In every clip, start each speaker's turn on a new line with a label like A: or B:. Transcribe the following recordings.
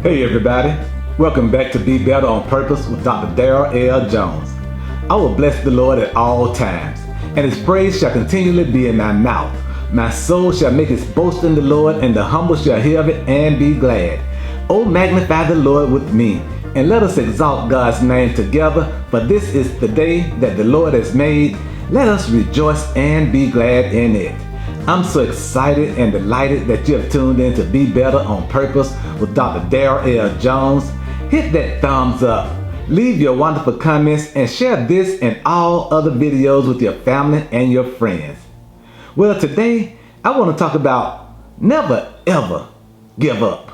A: Hey everybody, welcome back to Be Better on Purpose with Dr. Darryl L. Jones. I will bless the Lord at all times, and his praise shall continually be in my mouth. My soul shall make its boast in the Lord, and the humble shall hear of it and be glad. Oh, magnify the Lord with me, and let us exalt God's name together, for this is the day that the Lord has made. Let us rejoice and be glad in it. I'm so excited and delighted that you have tuned in to Be Better on Purpose with Dr. Darryl L. Jones. Hit that thumbs up, leave your wonderful comments, and share this and all other videos with your family and your friends. Well, today I want to talk about never ever give up.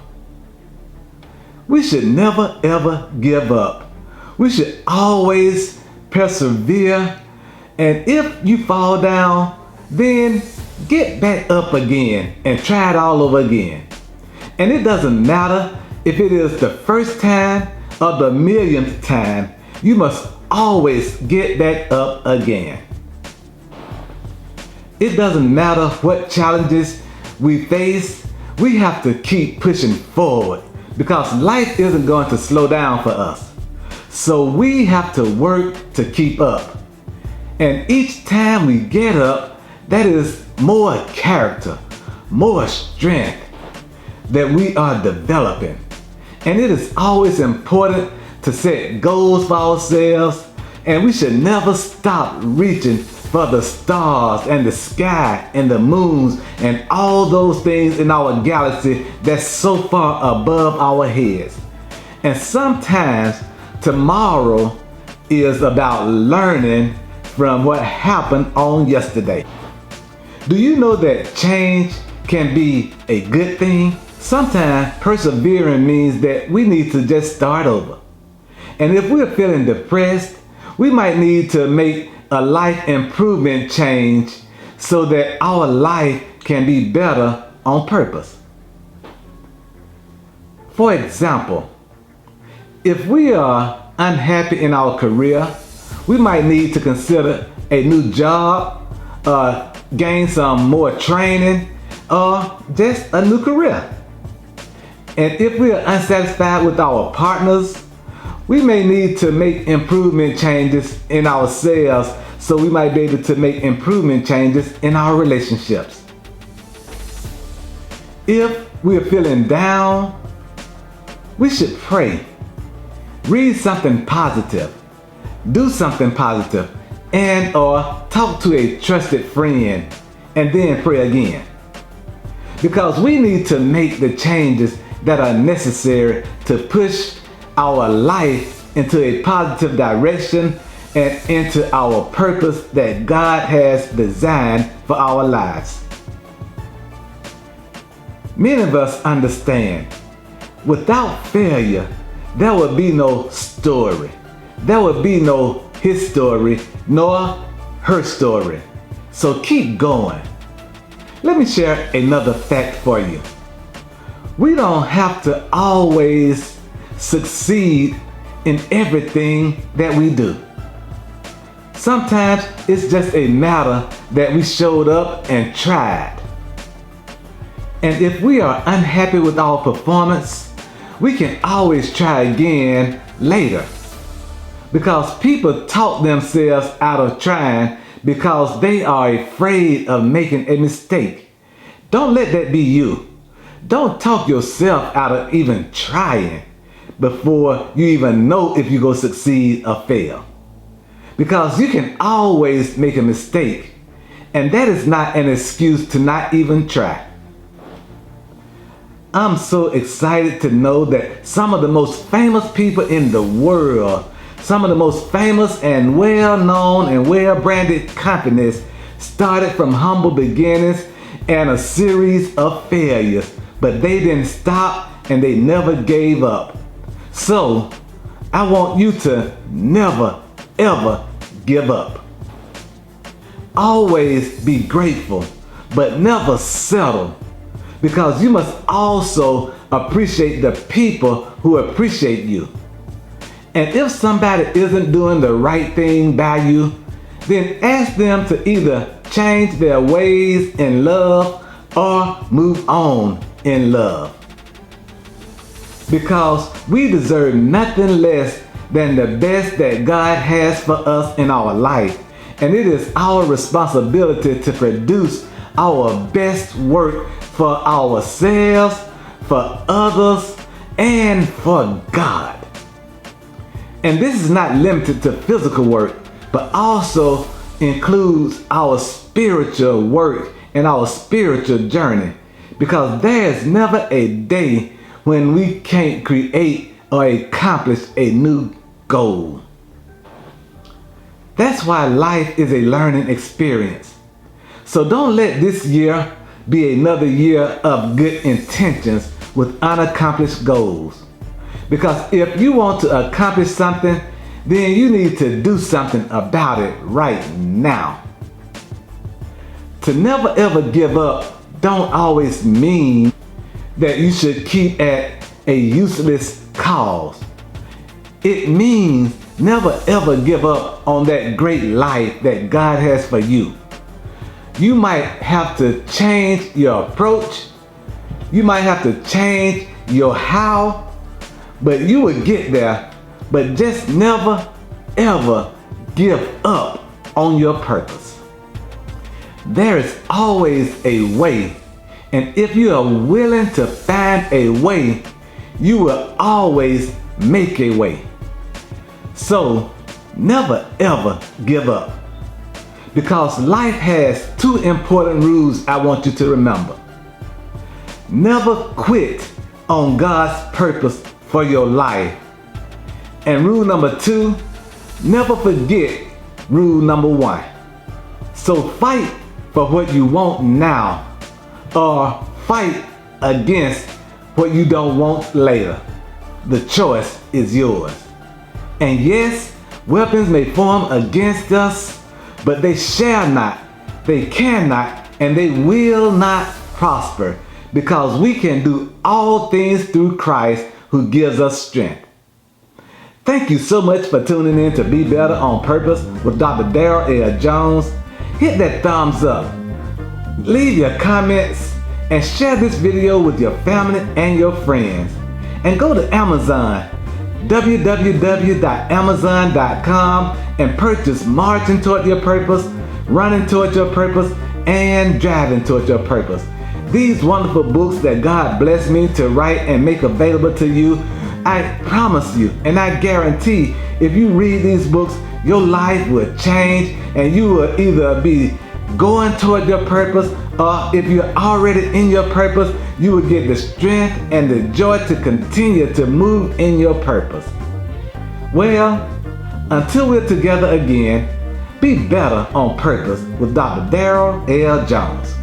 A: We should never ever give up. We should always persevere, and if you fall down, then get back up again and try it all over again. And it doesn't matter if it is the first time or the millionth time, you must always get back up again. It doesn't matter what challenges we face, we have to keep pushing forward because life isn't going to slow down for us. So we have to work to keep up. And each time we get up, that is more character, more strength that we are developing. And it is always important to set goals for ourselves, and we should never stop reaching for the stars and the sky and the moons and all those things in our galaxy that's so far above our heads. And sometimes tomorrow is about learning from what happened on yesterday. Do you know that change can be a good thing? Sometimes persevering means that we need to just start over. And if we're feeling depressed, we might need to make a life improvement change so that our life can be better on purpose. For example, if we are unhappy in our career, we might need to consider a new job, gain some more training, or just a new career. And if we are unsatisfied with our partners, we may need to make improvement changes in ourselves, so we might be able to make improvement changes in our relationships. If we are feeling down, we should pray, read something positive, do something positive, and or talk to a trusted friend, and then pray again. Because we need to make the changes that are necessary to push our life into a positive direction and into our purpose that God has designed for our lives. Many of us understand, without failure, there would be no story. There would be no his story, nor her story. So keep going. Let me share another fact for you. We don't have to always succeed in everything that we do. Sometimes it's just a matter that we showed up and tried. And if we are unhappy with our performance, we can always try again later. Because people talk themselves out of trying because they are afraid of making a mistake. Don't let that be you. Don't talk yourself out of even trying before you even know if you're going to succeed or fail. Because you can always make a mistake, and that is not an excuse to not even try. I'm so excited to know that some of the most famous people in the world, some of the most famous and well-known and well-branded companies started from humble beginnings and a series of failures, but they didn't stop and they never gave up. So I want you to never, ever give up. Always be grateful, but never settle, because you must also appreciate the people who appreciate you. And if somebody isn't doing the right thing by you, then ask them to either change their ways in love or move on in love. because we deserve nothing less than the best that God has for us in our life. And it is our responsibility to produce our best work for ourselves, for others, and for God. And this is not limited to physical work, but also includes our spiritual work and our spiritual journey, because there's never a day when we can't create or accomplish a new goal. That's why life is a learning experience. So don't let this year be another year of good intentions with unaccomplished goals. Because if you want to accomplish something, then you need to do something about it right now. To never ever give up don't always mean that you should keep at a useless cause. It means never ever give up on that great life that God has for you. You might have to change your approach. You might have to change your how, but you will get there. But just never ever give up on your purpose. There is always a way, and if you are willing to find a way, you will always make a way. So never ever give up, because life has two important rules I want you to remember. Never quit on God's purpose for your life. And rule number 2, never forget rule number 1. So fight for what you want now, or fight against what you don't want later. The choice is yours. And yes, weapons may form against us, but they shall not, they cannot, and they will not prosper, because we can do all things through Christ who gives us strength. Thank you so much for tuning in to Be Better on Purpose with Dr. Darryl L. Jones. Hit that thumbs up, leave your comments, and share this video with your family and your friends. And go to Amazon, www.amazon.com, and purchase Marching Toward Your Purpose, Running Toward Your Purpose, and Driving Toward Your Purpose. These wonderful books that God blessed me to write and make available to you, I promise you and I guarantee, if you read these books, your life will change, and you will either be going toward your purpose, or if you're already in your purpose, you will get the strength and the joy to continue to move in your purpose. Well, until we're together again, be better on purpose with Dr. Darryl L. Jones.